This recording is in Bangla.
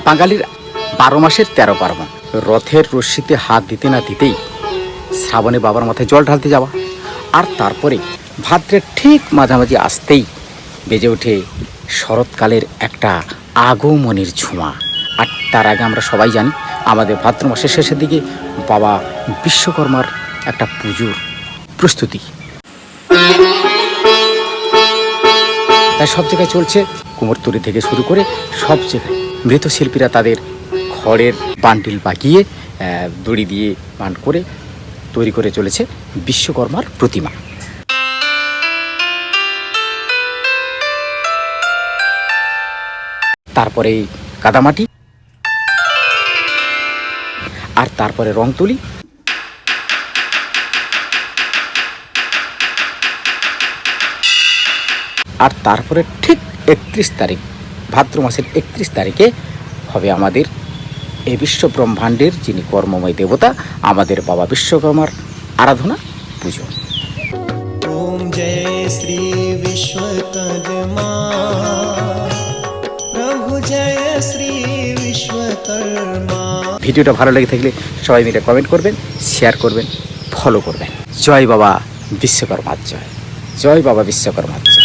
বাঙালির 12 মাসের 13 পার্বণ। রথের রশ্মিতে হাত দিতে না দিতেই শ্রাবণে বাবার মাথায় জল ঢালতে যাওয়া, আর তারপরে ভাদ্রের ঠিক মাঝামাঝি আসতেই বেজে ওঠে শরৎকালের একটা আগমনের ছোঁয়া। আর তার আগে আমরা সবাই জানি আমাদের ভাদ্র মাসের শেষের দিকে বাবা বিশ্বকর্মার একটা পুজোর প্রস্তুতি। তাই সব জায়গায় চলছে, কুমোরটুলি থেকে শুরু করে সব জায়গায় মৃৎশিল্পীরা তাদের খড়ের বান্ডিল বাগিয়ে দড়ি দিয়ে বান্ড করে তৈরি করে চলেছে বিশ্বকর্মার প্রতিমা। তারপরে কাদামাটি, আর তারপরে রং তুলি, আর তারপরে ঠিক 31 তারিখ, ভাদ্র মাসের 31 তারিখে হবে আমাদের এই বিশ্ব ব্রহ্মাণ্ডের যিনি কর্মময় দেবতা আমাদের বাবা বিশ্বকর্মার আরাধনা পুজো। ওম জয় শ্রী বিশ্বকর্মা, প্রভু জয় শ্রী বিশ্বকর্মা। ভিডিওটা ভালো লেগে থাকলে সবাই মিলে কমেন্ট করবেন, শেয়ার করবেন, ফলো করবেন। জয় বাবা বিশ্বকর্মার জয়, জয় বাবা বিশ্বকর্মার জয়।